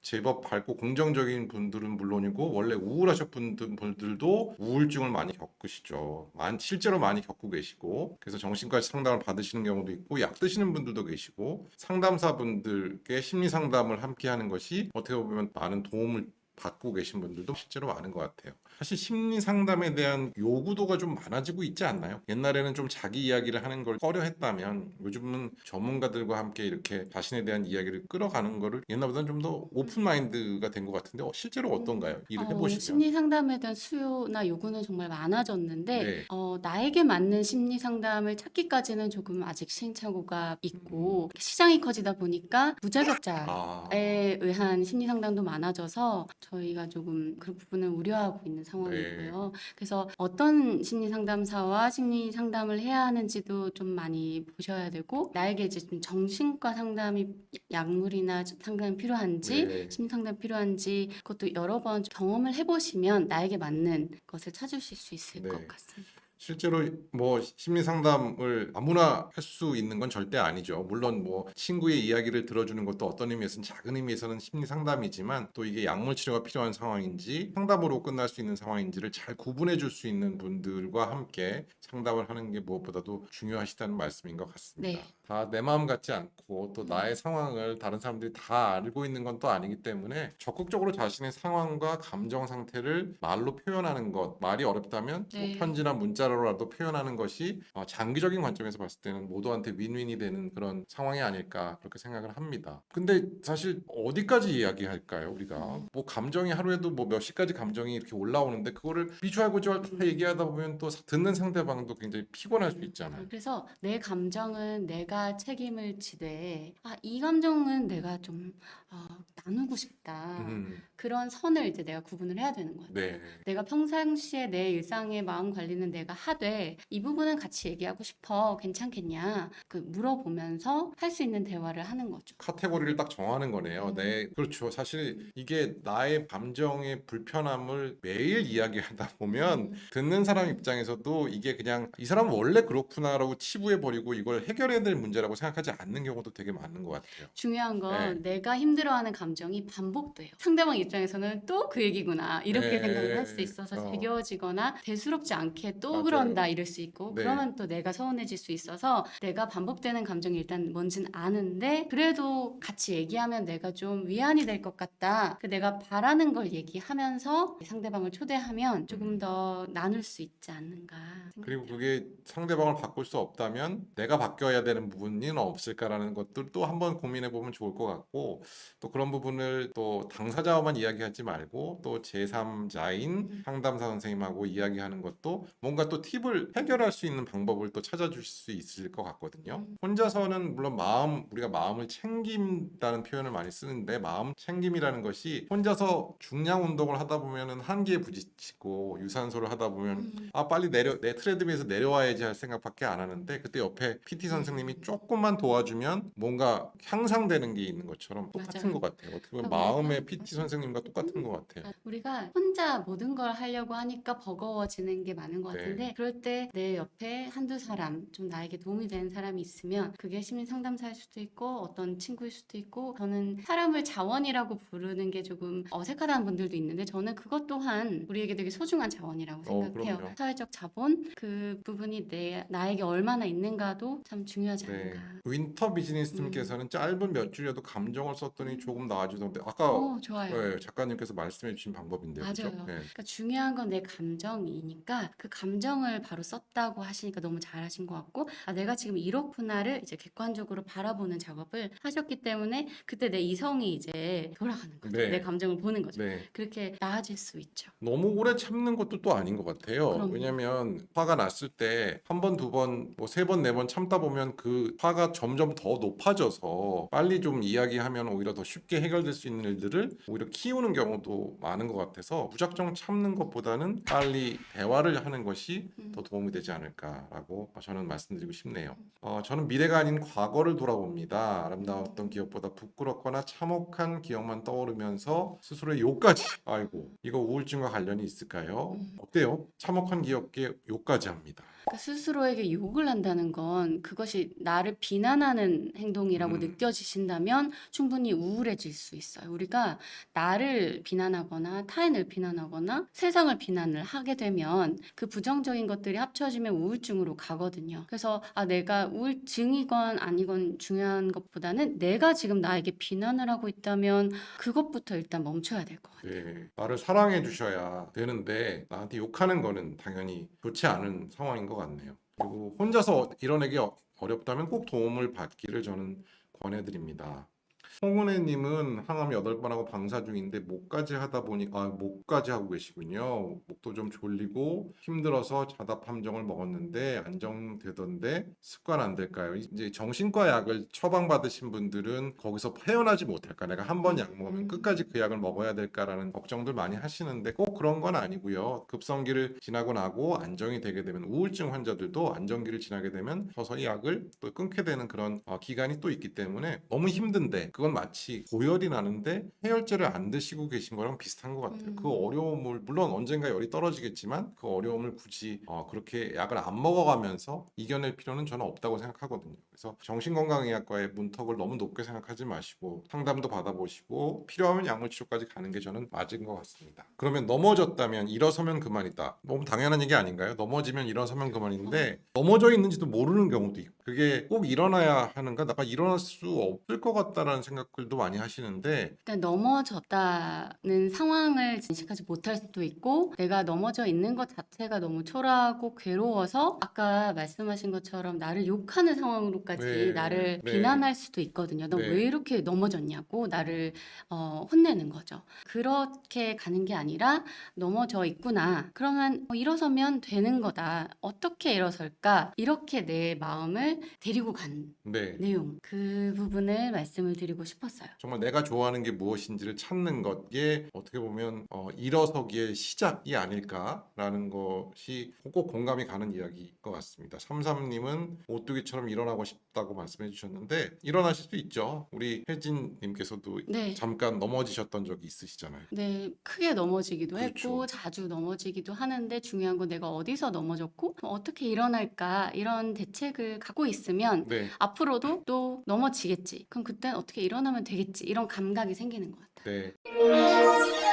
제법 밝고 긍정적인 분들은 물론이고 원래 우울하셨던 분들도 우울증을 많이 겪으시죠. 실제로 많이 겪고 계시고 그래서 정신과 상담을 받으시는 경우도 있고 약 드시는 분들도 계시고 상담사분들께 심리 상담을 함께 하는 것이 어떻게 보면 많은 도움을 받고 계신 분들도 실제로 많은 것 같아요. 사실 심리 상담에 대한 요구도가 좀 많아지고 있지 않나요? 옛날에는 좀 자기 이야기를 하는 걸 꺼려 했다면 요즘은 전문가들과 함께 이렇게 자신에 대한 이야기를 끌어가는 거를 옛날보다는 좀 더 오픈 마인드가 된 것 같은데 실제로 어떤가요? 일을 해보시면. 심리 상담에 대한 수요나 요구는 정말 많아졌는데, 네. 나에게 맞는 심리 상담을 찾기까지는 조금 아직 시행착오가 있고, 시장이 커지다 보니까 무자격자에 아, 의한 심리 상담도 많아져서 저희가 조금 그런 부분을 우려하고 있는 네. 상황이고요. 그래서 어떤 심리 상담사와 심리 상담을 해야 하는지도 좀 많이 보셔야 되고, 나에게 이제 좀 정신과 상담이 약물이나 상담이 필요한지, 네. 심리 상담이 필요한지 그것도 여러 번 경험을 해보시면 나에게 맞는 것을 찾으실 수 있을 것 네. 같습니다. 실제로 뭐 심리 상담을 아무나 할 수 있는 건 절대 아니죠. 물론 뭐 친구의 이야기를 들어주는 것도 어떤 의미에서는 작은 의미에서는 심리 상담이지만 또 이게 약물 치료가 필요한 상황인지 상담으로 끝날 수 있는 상황인지를 잘 구분해 줄 수 있는 분들과 함께 상담을 하는 게 무엇보다도 중요하시다는 말씀인 것 같습니다. 네. 다 내 마음 같지 않고 또 나의 음. 상황을 다른 사람들이 다 알고 있는 건 또 아니기 때문에 적극적으로 자신의 상황과 감정 상태를 말로 표현하는 것, 말이 어렵다면 뭐 네. 편지나 문자로라도 표현하는 것이 장기적인 관점에서 봤을 때는 모두한테 윈윈이 되는 그런 상황이 아닐까 그렇게 생각을 합니다. 근데 사실 어디까지 이야기할까요, 우리가? 음. 뭐 감정이 하루에도 뭐 몇 시까지 감정이 이렇게 올라오는데 그거를 비주얼 다 얘기하다 보면 또 듣는 상대방도 굉장히 피곤할 수 있잖아요. 그래서 내 감정은 내가 책임을 지되, 이 감정은 내가 좀 나누고 싶다. 음, 그런 선을 이제 내가 구분을 해야 되는 것 같아요. 네. 내가 평상시에 내 일상의 마음 관리는 내가 하되, 이 부분은 같이 얘기하고 싶어. 괜찮겠냐? 그 물어보면서 할 수 있는 대화를 하는 거죠. 카테고리를 딱 정하는 거네요. 음. 네, 그렇죠. 사실 이게 나의 감정의 불편함을 매일 이야기하다 보면 음. 듣는 사람 입장에서도 이게 그냥 이 사람은 원래 그렇구나라고 치부해 버리고 이걸 해결해야 될 문제라고 생각하지 않는 경우도 되게 많은 것 같아요. 중요한 네. 건 내가 힘들어하는 감정이 반복돼요. 상대방 입장에서는 또 그 얘기구나 이렇게 생각을 할 수 네. 있어서 지겨워지거나 대수롭지 않게 또 그런다 맞아요. 이럴 수 있고, 네. 그러면 또 내가 서운해질 수 있어서 내가 반복되는 감정이 일단 뭔지는 아는데 그래도 같이 얘기하면 내가 좀 위안이 될 것 같다. 내가 바라는 걸 얘기하면서 상대방을 초대하면 조금 음. 더 나눌 수 있지 않는가 그리고 생각해요. 그게 상대방을 바꿀 수 없다면 내가 바뀌어야 되는 부분은 없을까라는 것들도 한번 고민해 보면 좋을 것 같고 또 그런 부분을 또 당사자와만 이야기하지 말고 또 제3자인 음. 상담사 선생님하고 이야기하는 것도 뭔가 또 팁을 해결할 수 있는 방법을 또 찾아주실 수 있을 것 같거든요. 음. 혼자서는 물론 우리가 마음을 챙긴다는 표현을 많이 쓰는데 마음 챙김이라는 것이 혼자서 중량 운동을 하다 보면은 한계에 부딪히고 유산소를 하다 보면 음. 빨리 내 트레드밀에서 내려와야지 할 생각밖에 안 하는데 그때 옆에 PT 선생님이 음. 조금만 도와주면 뭔가 향상되는 게 있는 것처럼 똑같은 것 맞아요. 같아요. 어떻게 보면 그러니까 우리가 마음의 PT 맞아. 선생님과 똑같은 것 같아요. 우리가 혼자 모든 걸 하려고 하니까 버거워지는 게 많은 것 네. 같은데, 그럴 때 내 옆에 한두 사람, 좀 나에게 도움이 되는 사람이 있으면 그게 심리 상담사일 수도 있고 어떤 친구일 수도 있고, 저는 사람을 자원이라고 부르는 게 조금 어색하다는 분들도 있는데 저는 그것 또한 우리에게 되게 소중한 자원이라고 생각해요. 그럼요. 사회적 자본, 그 부분이 나에게 얼마나 있는가도 참 중요하지 네. 않은가. 윈터 음. 비즈니스님께서는 짧은 몇 줄이라도 감정을 썼더니 조금 나아지던데 아까 좋아요. 작가님께서 말씀해 주신 방법인데요. 그죠? 맞아요. 네. 그러니까 중요한 건 내 감정이니까 그 감정을 바로 썼다고 하시니까 너무 잘하신 것 같고, 내가 지금 이렇구나를 이제 객관적으로 바라보는 작업을 하셨기 때문에 그때 내 이성이 이제 돌아가는 거죠. 내 네. 감정을 보는 거죠. 네. 그렇게 나아질 수 있죠. 너무 오래 참는 것도 또 아닌 것 같아요. 그럼요. 왜냐면 화가 났을 때 한 번, 두 번, 뭐 세 번, 네 번 참다 보면 그 화가 점점 더 높아져서 빨리 좀 이야기하면 오히려 더 쉽게 해결될 수 있는 일들을 오히려 키우는 경우도 많은 것 같아서 무작정 참는 것보다는 빨리 대화를 하는 것이 더 음. 도움이 되지 않을까라고 저는 말씀드리고 싶네요. 저는 미래가 아닌 과거를 돌아봅니다. 아름다웠던 기억보다 부끄럽거나 참혹한 기억만 떠오르면서 스스로의 욕까지. 아이고, 이거 우울증과 관련이 있을까요? 음. 어때요? 참혹한 기억에 욕까지 합니다. 그러니까 스스로에게 욕을 한다는 건 그것이 나를 비난하는 행동이라고 음. 느껴지신다면 충분히 우울해질 수 있어요. 우리가 나를 비난하거나 타인을 비난하거나 세상을 비난을 하게 되면 그 부정적인 것들이 합쳐지면 우울증으로 가거든요. 그래서 내가 우울증이건 아니건 중요한 것보다는 내가 지금 나에게 비난을 하고 있다면 그것부터 일단 멈춰야 될 것 같아요. 네, 나를 사랑해 주셔야 되는데 나한테 욕하는 거는 당연히 좋지 않은 상황인 것 같네요. 그리고 혼자서 이뤄내기 어렵다면 꼭 도움을 받기를 저는 권해드립니다. 홍은혜님은 항암 8번 하고 방사 중인데 목까지 하다 보니 목까지 하고 계시군요. 목도 좀 졸리고 힘들어서 자답 함정을 먹었는데 안정되던데 습관 안 될까요? 이제 정신과 약을 처방받으신 분들은 거기서 헤어나지 못할까? 내가 한 번 약 먹으면 끝까지 그 약을 먹어야 될까라는 걱정들 많이 하시는데 꼭 그런 건 아니고요. 급성기를 지나고 나고 안정이 되게 되면 우울증 환자들도 안정기를 지나게 되면 서서히 약을 또 끊게 되는 그런 기간이 또 있기 때문에 너무 힘든데 그건 마치 고열이 나는데 해열제를 안 드시고 계신 거랑 비슷한 것 같아요. 그 어려움을 물론 언젠가 열이 떨어지겠지만 그 어려움을 굳이 그렇게 약을 안 먹어가면서 이겨낼 필요는 저는 없다고 생각하거든요. 그래서 정신건강의학과의 문턱을 너무 높게 생각하지 마시고 상담도 받아보시고 필요하면 약물 치료까지 가는 게 저는 맞은 것 같습니다. 그러면 넘어졌다면 일어서면 그만이다. 너무 당연한 얘기 아닌가요? 넘어지면 일어서면 그만인데 넘어져 있는지도 모르는 경우도 있고 그게 꼭 일어나야 하는가? 나가 일어날 수 없을 것 같다라는 생각들도 많이 하시는데 일단 넘어졌다는 상황을 인식하지 못할 수도 있고 내가 넘어져 있는 것 자체가 너무 초라하고 괴로워서 아까 말씀하신 것처럼 나를 욕하는 상황으로까지 네, 나를 네, 비난할 수도 있거든요. 너 왜 네. 이렇게 넘어졌냐고 나를 혼내는 거죠. 그렇게 가는 게 아니라 넘어져 있구나. 그러면 일어서면 되는 거다. 어떻게 일어설까? 이렇게 내 마음을 데리고 간 네. 내용. 그 부분을 말씀을 드리고 싶었어요. 정말 내가 좋아하는 게 무엇인지를 찾는 것에 어떻게 보면 일어서기의 시작이 아닐까라는 것이 꼭 공감이 가는 이야기인 것 같습니다. 33님은 오뚜기처럼 일어나고 싶다고 말씀해 주셨는데 일어나실 수 있죠. 우리 혜진님께서도 네. 잠깐 넘어지셨던 적이 있으시잖아요. 네, 크게 넘어지기도 그렇죠. 했고, 자주 넘어지기도 하는데, 중요한 건 내가 어디서 넘어졌고, 어떻게 일어날까, 이런 대책을 갖고 있으면, 네, 앞으로도 또 넘어지겠지. 그럼 그땐 어떻게 일어나면 되겠지. 이런 감각이 생기는 것 같아요. 네.